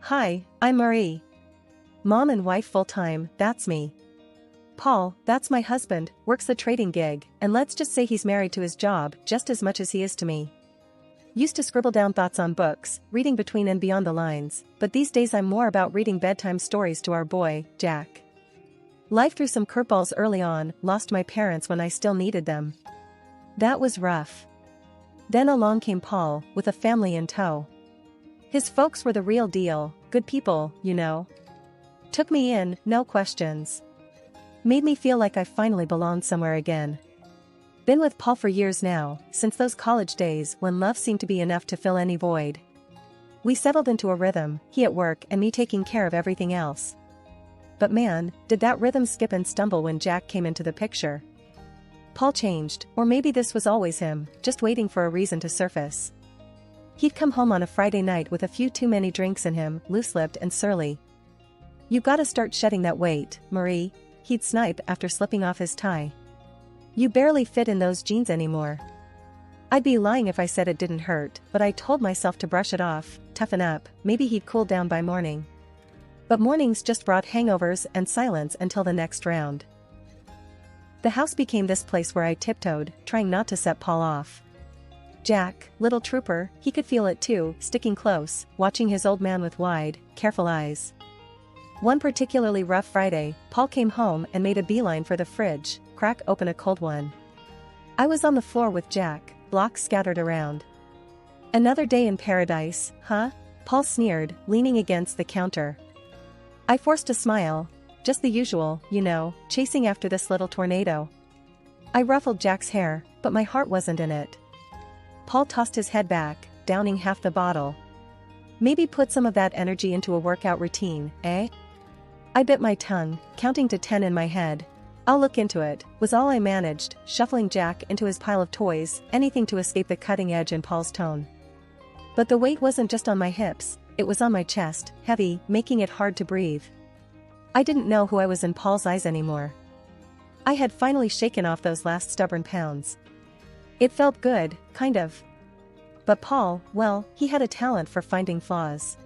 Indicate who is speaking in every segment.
Speaker 1: Hi, I'm Marie. Mom and wife full-time, that's me. Paul, that's my husband, works a trading gig, and let's just say he's married to his job just as much as he is to me. Used to scribble down thoughts on books, reading between and beyond the lines, but these days I'm more about reading bedtime stories to our boy, Jack. Life threw some curveballs early on, lost my parents when I still needed them. That was rough. Then along came Paul, with a family in tow. His folks were the real deal, good people, you know. Took me in, no questions. Made me feel like I finally belonged somewhere again. Been with Paul for years now, since those college days when love seemed to be enough to fill any void. We settled into a rhythm, he at work and me taking care of everything else. But man, did that rhythm skip and stumble when Jack came into the picture. Paul changed, or maybe this was always him, just waiting for a reason to surface. He'd come home on a Friday night with a few too many drinks in him, loose-lipped and surly. "You gotta start shedding that weight, Marie," he'd snipe after slipping off his tie. "You barely fit in those jeans anymore." I'd be lying if I said it didn't hurt, but I told myself to brush it off, toughen up, maybe he'd cool down by morning. But mornings just brought hangovers and silence until the next round. The house became this place where I tiptoed, trying not to set Paul off. Jack, little trooper, he could feel it too, sticking close, watching his old man with wide, careful eyes. One particularly rough Friday, Paul came home and made a beeline for the fridge, crack open a cold one. I was on the floor with Jack, blocks scattered around. "Another day in paradise, huh?" Paul sneered, leaning against the counter. I forced a smile. Just the usual, you know, chasing after this little tornado. I ruffled Jack's hair, but my heart wasn't in it. Paul tossed his head back, downing half the bottle. "Maybe put some of that energy into a workout routine, eh?" I bit my tongue, counting to 10 in my head. "I'll look into it," was all I managed, shuffling Jack into his pile of toys, anything to escape the cutting edge in Paul's tone. But the weight wasn't just on my hips, it was on my chest, heavy, making it hard to breathe. I didn't know who I was in Paul's eyes anymore. I had finally shaken off those last stubborn pounds. It felt good, kind of. But Paul, well, he had a talent for finding flaws.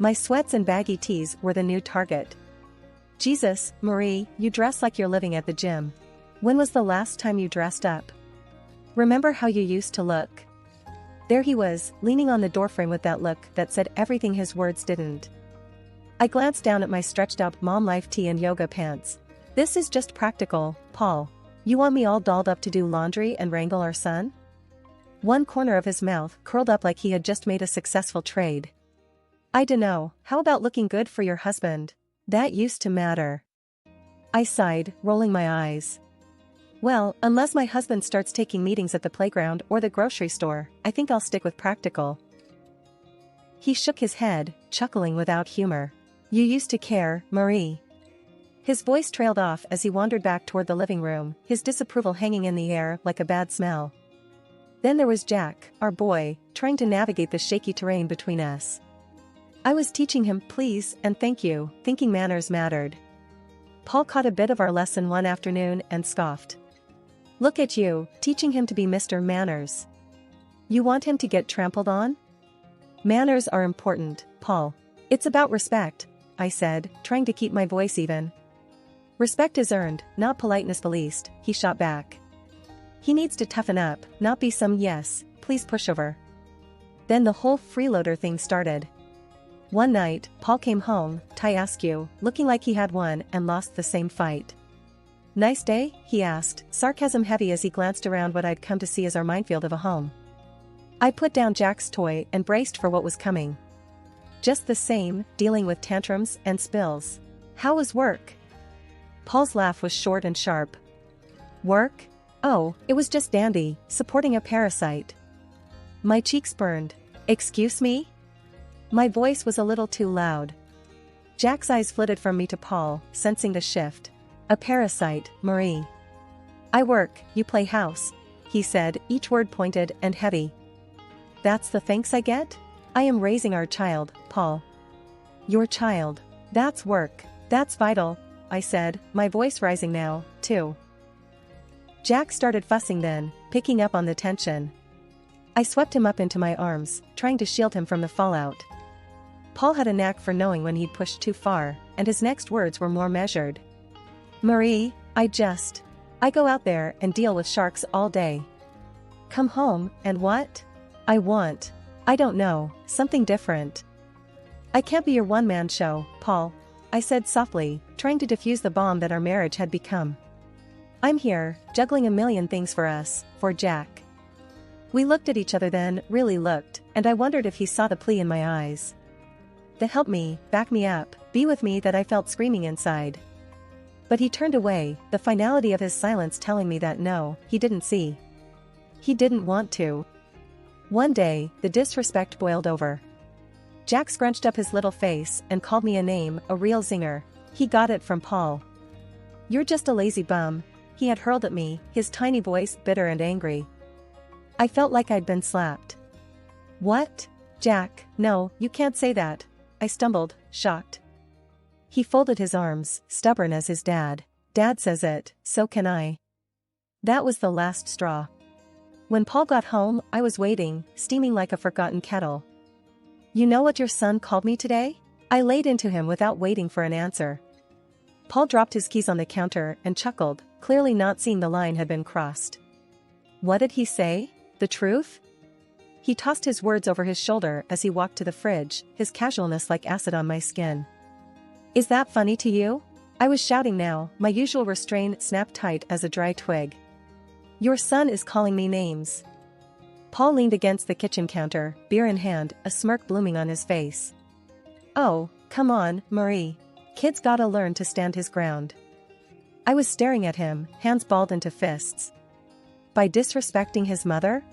Speaker 1: My sweats and baggy tees were the new target. "Jesus, Marie, you dress like you're living at the gym. When was the last time you dressed up? Remember how you used to look?" There he was, leaning on the doorframe with that look that said everything his words didn't. I glanced down at my stretched-out mom life tee and yoga pants. "This is just practical, Paul. You want me all dolled up to do laundry and wrangle our son?" One corner of his mouth curled up like he had just made a successful trade. "I dunno, how about looking good for your husband? That used to matter." I sighed, rolling my eyes. "Well, unless my husband starts taking meetings at the playground or the grocery store, I think I'll stick with practical." He shook his head, chuckling without humor. "You used to care, Marie." His voice trailed off as he wandered back toward the living room, his disapproval hanging in the air like a bad smell. Then there was Jack, our boy, trying to navigate the shaky terrain between us. I was teaching him please and thank you, thinking manners mattered. Paul caught a bit of our lesson one afternoon and scoffed. "Look at you, teaching him to be Mr. Manners. You want him to get trampled on?" "Manners are important, Paul. It's about respect," I said, trying to keep my voice even. "Respect is earned, not politeness policed," he shot back. "He needs to toughen up, not be some yes, please pushover." Then the whole freeloader thing started. One night, Paul came home, tie askew, looking like he had won and lost the same fight. "Nice day?" he asked, sarcasm heavy as he glanced around what I'd come to see as our minefield of a home. I put down Jack's toy and braced for what was coming. "Just the same, dealing with tantrums and spills. How was work?" Paul's laugh was short and sharp. "Work? Oh, it was just dandy, supporting a parasite." My cheeks burned. "Excuse me?" My voice was a little too loud. Jack's eyes flitted from me to Paul, sensing the shift. "A parasite, Marie." "I work, you play house," he said, each word pointed and heavy. "That's the thanks I get? I am raising our child, Paul." "Your child. That's work. That's vital," I said, my voice rising now, too. Jack started fussing then, picking up on the tension. I swept him up into my arms, trying to shield him from the fallout. Paul had a knack for knowing when he'd pushed too far, and his next words were more measured. Marie, I go out there and deal with sharks all day. Come home, and what? I don't know, something different. I can't be your one-man show, Paul, I said softly, trying to defuse the bomb that our marriage had become. I'm here, juggling a million things for us, for Jack. We looked at each other then, really looked, and I wondered if he saw the plea in my eyes. The help me, back me up, be with me that I felt screaming inside. But he turned away, the finality of his silence telling me that no, he didn't see. He didn't want to. One day, the disrespect boiled over. Jack scrunched up his little face and called me a name, a real zinger. He got it from Paul. You're just a lazy bum, he had hurled at me, his tiny voice bitter and angry. I felt like I'd been slapped. What? Jack, no, you can't say that, I stumbled, shocked. He folded his arms, stubborn as his dad. Dad says it, so can I. That was the last straw. When Paul got home, I was waiting, steaming like a forgotten kettle. You know what your son called me today? I laid into him without waiting for an answer. Paul dropped his keys on the counter and chuckled, clearly not seeing the line had been crossed. What did he say? The truth? He tossed his words over his shoulder as he walked to the fridge, his casualness like acid on my skin. Is that funny to you? I was shouting now, my usual restraint snapped tight as a dry twig. Your son is calling me names. Paul leaned against the kitchen counter, beer in hand, a smirk blooming on his face. Oh, come on, Marie. Kid's gotta learn to stand his ground. I was staring at him, hands balled into fists. By disrespecting his mother?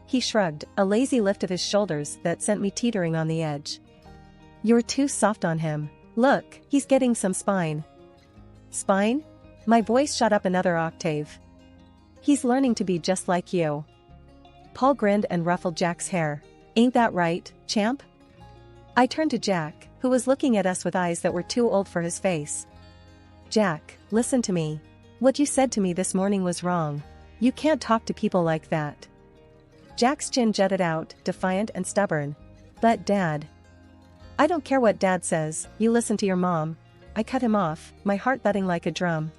Speaker 1: He shrugged, a lazy lift of his shoulders that sent me teetering on the edge. You're too soft on him. Look, he's getting some spine. Spine? My voice shot up another octave. He's learning to be just like you. Paul grinned and ruffled Jack's hair. Ain't that right, champ? I turned to Jack, who was looking at us with eyes that were too old for his face. Jack, listen to me. What you said to me this morning was wrong. You can't talk to people like that. Jack's chin jutted out, defiant and stubborn. But Dad. I don't care what Dad says, you listen to your mom. I cut him off, my heart thudding like a drum.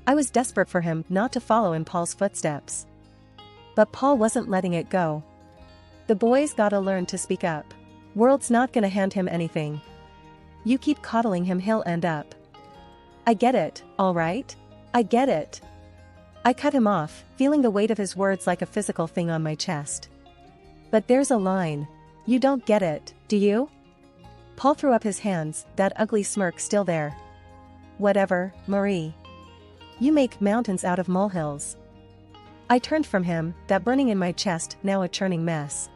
Speaker 1: I was desperate for him not to follow in Paul's footsteps. But Paul wasn't letting it go. The boy's gotta learn to speak up. World's not gonna hand him anything. You keep coddling him, he'll end up. I get it, all right? I get it. I cut him off, feeling the weight of his words like a physical thing on my chest. But there's a line. You don't get it, do you? Paul threw up his hands, that ugly smirk still there. Whatever, Marie. You make mountains out of molehills. I turned from him, that burning in my chest now a churning mess.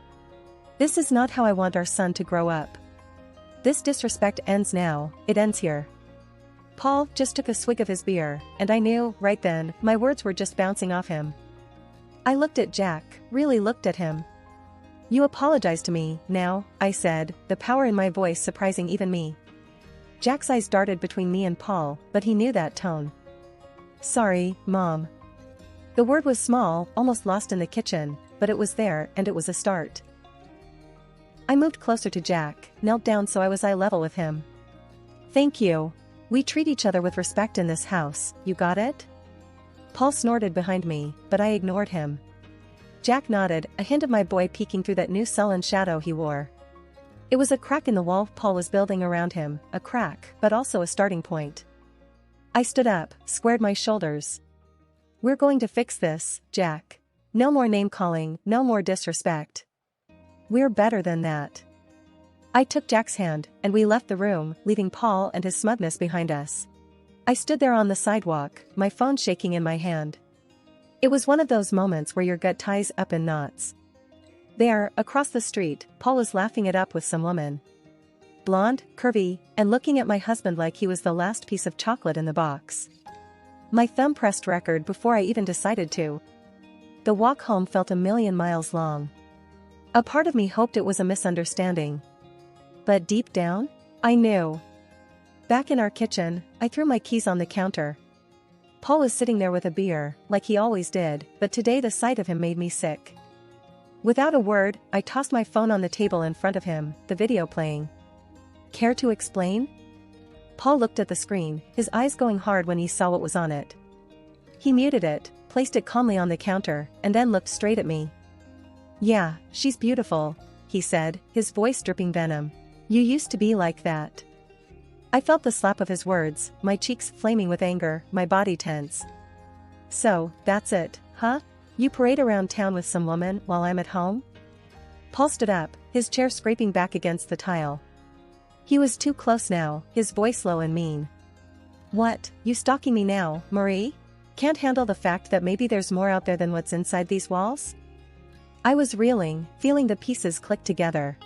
Speaker 1: This is not how I want our son to grow up. This disrespect ends now, it ends here. Paul just took a swig of his beer, and I knew, right then, my words were just bouncing off him. I looked at Jack, really looked at him. You apologize to me, now, I said, the power in my voice surprising even me. Jack's eyes darted between me and Paul, but he knew that tone. Sorry, Mom. The word was small, almost lost in the kitchen, but it was there, and it was a start. I moved closer to Jack, knelt down so I was eye level with him. Thank you. We treat each other with respect in this house, you got it? Paul snorted behind me, but I ignored him. Jack nodded, a hint of my boy peeking through that new sullen shadow he wore. It was a crack in the wall Paul was building around him, a crack, but also a starting point. I stood up, squared my shoulders. We're going to fix this, Jack. No more name-calling, no more disrespect. We're better than that. I took Jack's hand, and we left the room, leaving Paul and his smugness behind us. I stood there on the sidewalk, my phone shaking in my hand. It was one of those moments where your gut ties up in knots. There, across the street, Paul was laughing it up with some woman. Blonde, curvy, and looking at my husband like he was the last piece of chocolate in the box. My thumb pressed record before I even decided to. The walk home felt a million miles long. A part of me hoped it was a misunderstanding. But deep down, I knew. Back in our kitchen, I threw my keys on the counter. Paul was sitting there with a beer, like he always did, but today the sight of him made me sick. Without a word, I tossed my phone on the table in front of him, the video playing. Care to explain? Paul looked at the screen, his eyes going hard when he saw what was on it. He muted it, placed it calmly on the counter, and then looked straight at me. Yeah, she's beautiful, he said, his voice dripping venom. You used to be like that. I felt the slap of his words, my cheeks flaming with anger, my body tense. So, that's it, huh? You parade around town with some woman while I'm at home? Paul stood up, his chair scraping back against the tile. He was too close now, his voice low and mean. What, you stalking me now, Marie? Can't handle the fact that maybe there's more out there than what's inside these walls? I was reeling, feeling the pieces click together.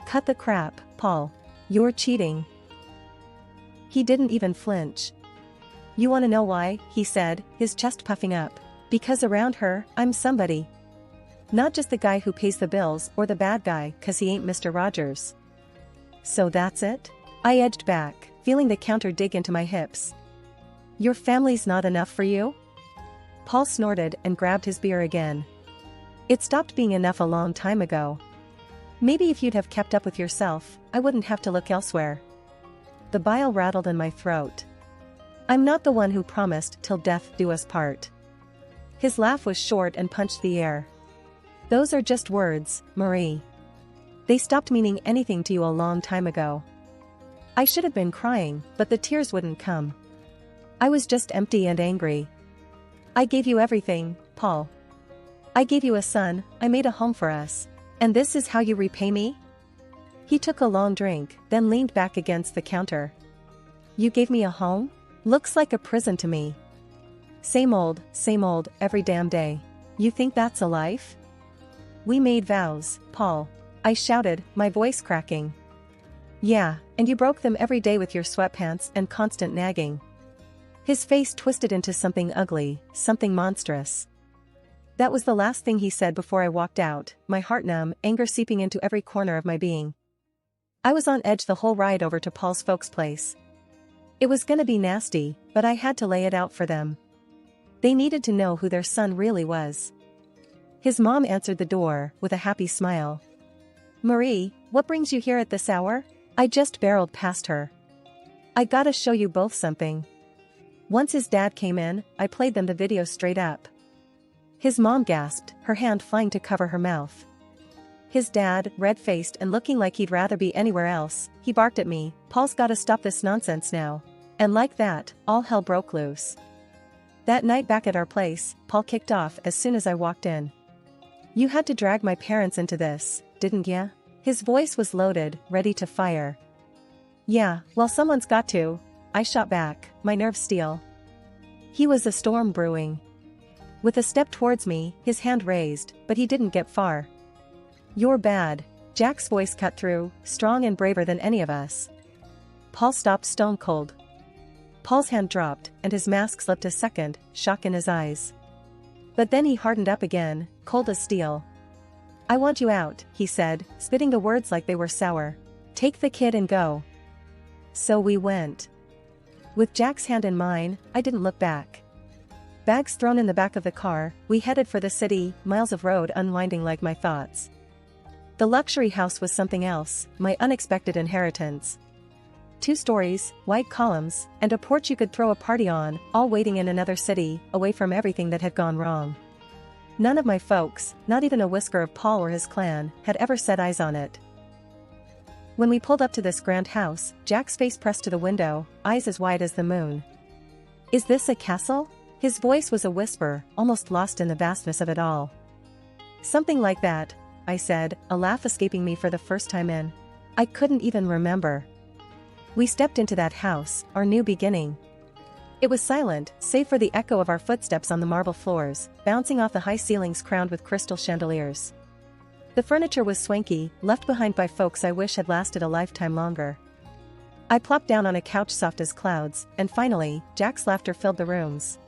Speaker 1: Cut the crap, Paul. You're cheating. He didn't even flinch. You wanna know why, he said, his chest puffing up. Because around her, I'm somebody. Not just the guy who pays the bills or the bad guy 'cause he ain't Mr. Rogers. So that's it? I edged back, feeling the counter dig into my hips. Your family's not enough for you? Paul snorted and grabbed his beer again. It stopped being enough a long time ago. Maybe if you'd have kept up with yourself, I wouldn't have to look elsewhere. The bile rattled in my throat. I'm not the one who promised till death do us part. His laugh was short and punched the air. Those are just words, Marie. They stopped meaning anything to you a long time ago. I should have been crying, but the tears wouldn't come. I was just empty and angry. I gave you everything, Paul. I gave you a son, I made a home for us. And this is how you repay me? He took a long drink, then leaned back against the counter. You gave me a home? Looks like a prison to me. Same old, every damn day. You think that's a life? We made vows, Paul. I shouted, my voice cracking. Yeah, and you broke them every day with your sweatpants and constant nagging. His face twisted into something ugly, something monstrous. That was the last thing he said before I walked out, my heart numb, anger seeping into every corner of my being. I was on edge the whole ride over to Paul's folks' place. It was gonna be nasty, but I had to lay it out for them. They needed to know who their son really was. His mom answered the door, with a happy smile. Marie, what brings you here at this hour? I just barreled past her. I gotta show you both something. Once his dad came in, I played them the video straight up. His mom gasped, her hand flying to cover her mouth. His dad, red-faced and looking like he'd rather be anywhere else, he barked at me, Paul's gotta stop this nonsense now. And like that, all hell broke loose. That night back at our place, Paul kicked off as soon as I walked in. You had to drag my parents into this, didn't ya? His voice was loaded, ready to fire. Yeah, well someone's got to, I shot back, my nerves steel. He was a storm brewing. With a step towards me, his hand raised, but he didn't get far. You're bad, Jack's voice cut through, strong and braver than any of us. Paul stopped stone cold. Paul's hand dropped, and his mask slipped a second, shock in his eyes. But then he hardened up again, cold as steel. I want you out, he said, spitting the words like they were sour. Take the kid and go. So we went. With Jack's hand in mine, I didn't look back. Bags thrown in the back of the car, we headed for the city, miles of road unwinding like my thoughts. The luxury house was something else, my unexpected inheritance. 2 stories, white columns, and a porch you could throw a party on, all waiting in another city, away from everything that had gone wrong. None of my folks, not even a whisker of Paul or his clan, had ever set eyes on it. When we pulled up to this grand house, Jack's face pressed to the window, eyes as wide as the moon. Is this a castle? His voice was a whisper, almost lost in the vastness of it all. Something like that, I said, a laugh escaping me for the first time in. I couldn't even remember. We stepped into that house, our new beginning. It was silent, save for the echo of our footsteps on the marble floors, bouncing off the high ceilings crowned with crystal chandeliers. The furniture was swanky, left behind by folks I wish had lasted a lifetime longer. I plopped down on a couch soft as clouds, and finally, Jack's laughter filled the rooms.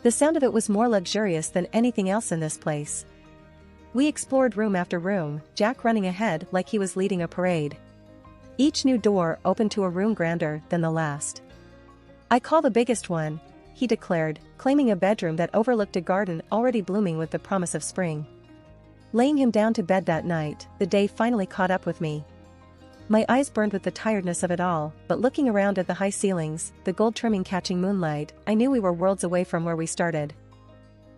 Speaker 1: The sound of it was more luxurious than anything else in this place. We explored room after room, Jack running ahead like he was leading a parade. Each new door opened to a room grander than the last. I call the biggest one, he declared, claiming a bedroom that overlooked a garden already blooming with the promise of spring. Laying him down to bed that night, the day finally caught up with me. My eyes burned with the tiredness of it all, but looking around at the high ceilings, the gold trimming catching moonlight, I knew we were worlds away from where we started.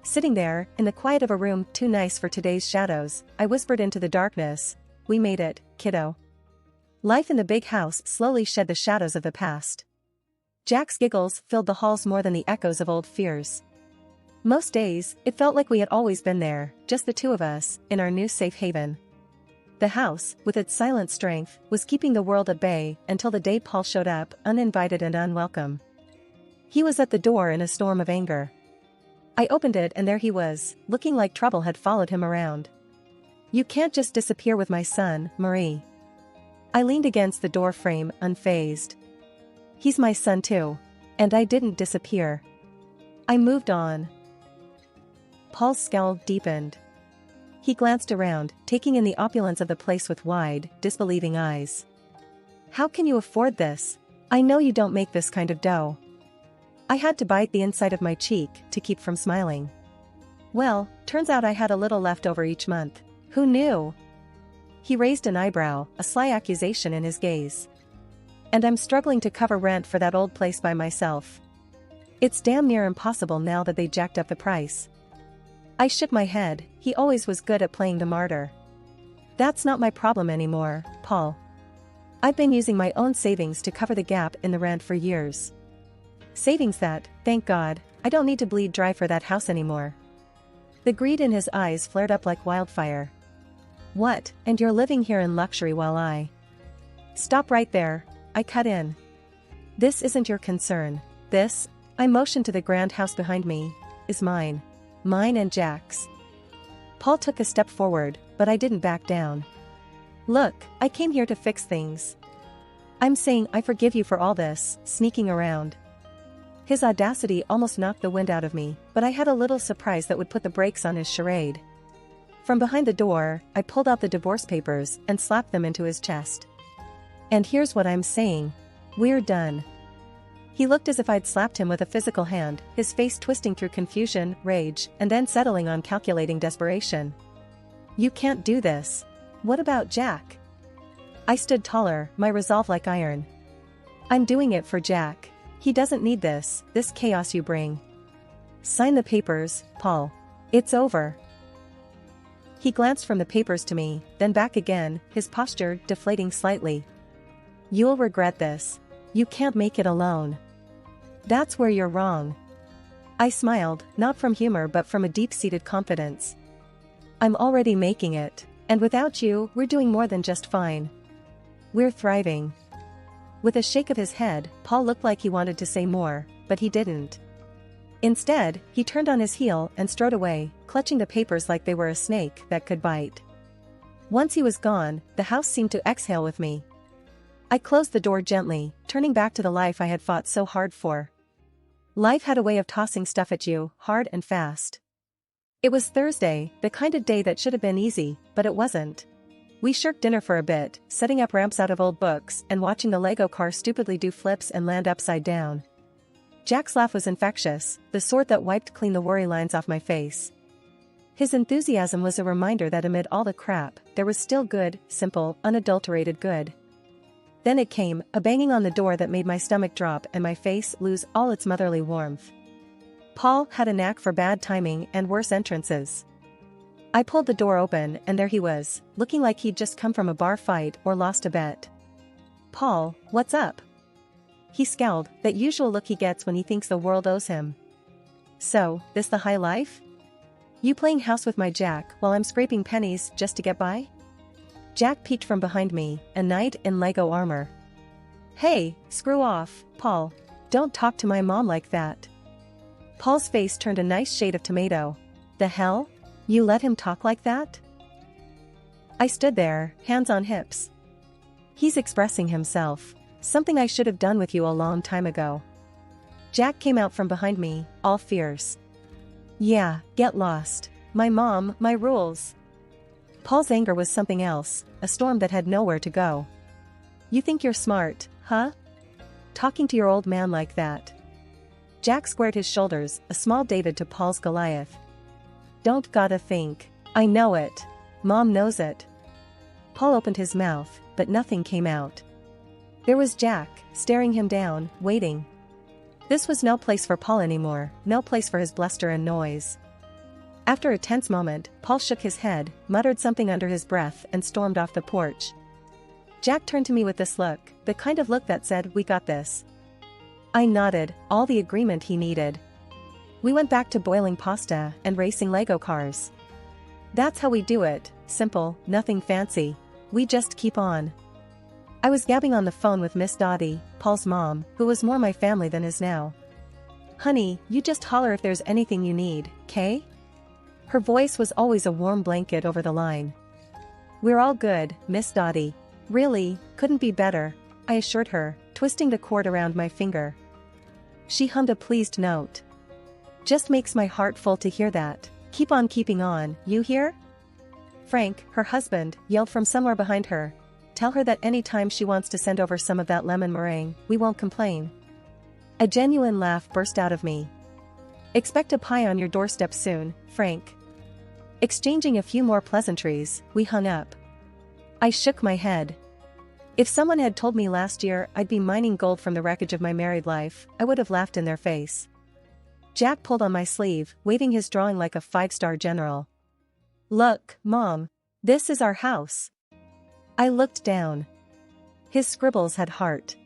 Speaker 1: Sitting there, in the quiet of a room too nice for today's shadows, I whispered into the darkness, "We made it, kiddo." Life in the big house slowly shed the shadows of the past. Jack's giggles filled the halls more than the echoes of old fears. Most days, it felt like we had always been there, just the two of us, in our new safe haven. The house, with its silent strength, was keeping the world at bay until the day Paul showed up, uninvited and unwelcome. He was at the door in a storm of anger. I opened it and there he was, looking like trouble had followed him around. "You can't just disappear with my son, Marie." I leaned against the door frame, unfazed. "He's my son too. And I didn't disappear. I moved on." Paul's scowl deepened. He glanced around, taking in the opulence of the place with wide, disbelieving eyes. "How can you afford this? I know you don't make this kind of dough." I had to bite the inside of my cheek to keep from smiling. "Well, turns out I had a little left over each month. Who knew?" He raised an eyebrow, a sly accusation in his gaze. "And I'm struggling to cover rent for that old place by myself. It's damn near impossible now that they jacked up the price." I shook my head. He always was good at playing the martyr. "That's not my problem anymore, Paul. I've been using my own savings to cover the gap in the rent for years. Savings that, thank God, I don't need to bleed dry for that house anymore." The greed in his eyes flared up like wildfire. "What, and you're living here in luxury while I—" "Stop right there," I cut in. "This isn't your concern. This," I motioned to the grand house behind me, "is mine. Mine and Jack's." Paul took a step forward, but I didn't back down. "Look, I came here to fix things. I'm saying I forgive you for all this, sneaking around." His audacity almost knocked the wind out of me, but I had a little surprise that would put the brakes on his charade. From behind the door, I pulled out the divorce papers and slapped them into his chest. "And here's what I'm saying. We're done." He looked as if I'd slapped him with a physical hand, his face twisting through confusion, rage, and then settling on calculating desperation. "You can't do this. What about Jack?" I stood taller, my resolve like iron. "I'm doing it for Jack. He doesn't need this chaos you bring. Sign the papers, Paul. It's over." He glanced from the papers to me, then back again, his posture deflating slightly. "You'll regret this. You can't make it alone." "That's where you're wrong." I smiled, not from humor but from a deep-seated confidence. "I'm already making it, and without you, we're doing more than just fine. We're thriving." With a shake of his head, Paul looked like he wanted to say more, but he didn't. Instead, he turned on his heel and strode away, clutching the papers like they were a snake that could bite. Once he was gone, the house seemed to exhale with me. I closed the door gently, turning back to the life I had fought so hard for. Life had a way of tossing stuff at you, hard and fast. It was Thursday, the kind of day that should have been easy, but it wasn't. We shirked dinner for a bit, setting up ramps out of old books and watching the Lego car stupidly do flips and land upside down. Jack's laugh was infectious, the sort that wiped clean the worry lines off my face. His enthusiasm was a reminder that amid all the crap, there was still good, simple, unadulterated good. Then it came, a banging on the door that made my stomach drop and my face lose all its motherly warmth. Paul had a knack for bad timing and worse entrances. I pulled the door open and there he was, looking like he'd just come from a bar fight or lost a bet. "Paul, what's up?" He scowled, that usual look he gets when he thinks the world owes him. "So, this the high life? You playing house with my Jack while I'm scraping pennies just to get by?" Jack peeked from behind me, a knight in Lego armor. "Hey, screw off, Paul. Don't talk to my mom like that." Paul's face turned a nice shade of tomato. "The hell? You let him talk like that?" I stood there, hands on hips. "He's expressing himself. Something I should have done with you a long time ago." Jack came out from behind me, all fierce. "Yeah, get lost. My mom, my rules." Paul's anger was something else, a storm that had nowhere to go. "You think you're smart, huh? Talking to your old man like that?" Jack squared his shoulders, a small David to Paul's Goliath. "Don't gotta think. I know it. Mom knows it." Paul opened his mouth, but nothing came out. There was Jack, staring him down, waiting. This was no place for Paul anymore, no place for his bluster and noise. After a tense moment, Paul shook his head, muttered something under his breath and stormed off the porch. Jack turned to me with this look, the kind of look that said, "We got this." I nodded, all the agreement he needed. We went back to boiling pasta and racing Lego cars. That's how we do it, simple, nothing fancy. We just keep on. I was gabbing on the phone with Miss Dottie, Paul's mom, who was more my family than is now. "Honey, you just holler if there's anything you need, 'kay?" Her voice was always a warm blanket over the line. "We're all good, Miss Dottie." "Really, couldn't be better," I assured her, twisting the cord around my finger. She hummed a pleased note. "Just makes my heart full to hear that. Keep on keeping on, you hear?" Frank, her husband, yelled from somewhere behind her. "Tell her that any time she wants to send over some of that lemon meringue, we won't complain." A genuine laugh burst out of me. "Expect a pie on your doorstep soon, Frank." Exchanging a few more pleasantries, we hung up. I shook my head. If someone had told me last year I'd be mining gold from the wreckage of my married life, I would have laughed in their face. Jack pulled on my sleeve, waving his drawing like a 5-star general. "Look, Mom. This is our house." I looked down. His scribbles had heart.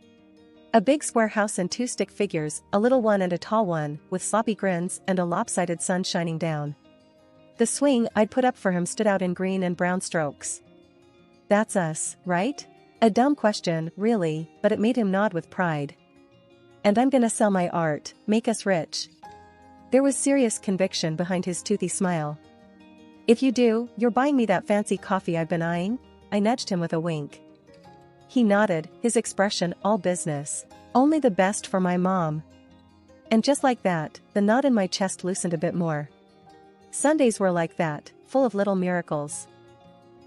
Speaker 1: A big square house and 2 stick figures, a little one and a tall one, with sloppy grins and a lopsided sun shining down. The swing I'd put up for him stood out in green and brown strokes. "That's us, right?" A dumb question, really, but it made him nod with pride. "And I'm gonna sell my art, make us rich." There was serious conviction behind his toothy smile. "If you do, you're buying me that fancy coffee I've been eyeing?" I nudged him with a wink. He nodded, his expression all business. "Only the best for my mom." And just like that, the knot in my chest loosened a bit more. Sundays were like that, full of little miracles.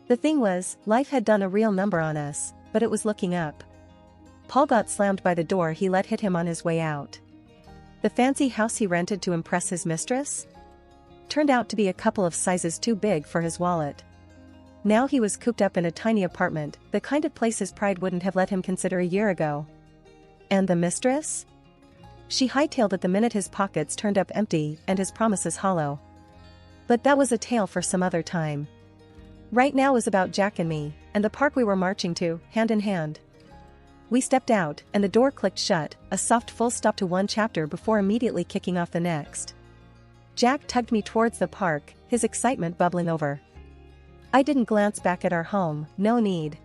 Speaker 1: The thing was, life had done a real number on us, but it was looking up. Paul got slammed by the door he let hit him on his way out. The fancy house he rented to impress his mistress turned out to be a couple of sizes too big for his wallet. Now he was cooped up in a tiny apartment, the kind of place his pride wouldn't have let him consider a year ago. And the mistress? She hightailed it the minute his pockets turned up empty and his promises hollow. But that was a tale for some other time. Right now was about Jack and me, and the park we were marching to, hand in hand. We stepped out, and the door clicked shut, a soft full stop to one chapter before immediately kicking off the next. Jack tugged me towards the park, his excitement bubbling over. I didn't glance back at our home, no need.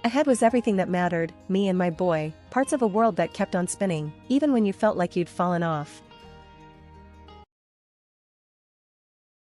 Speaker 1: Ahead was everything that mattered, me and my boy, parts of a world that kept on spinning, even when you felt like you'd fallen off.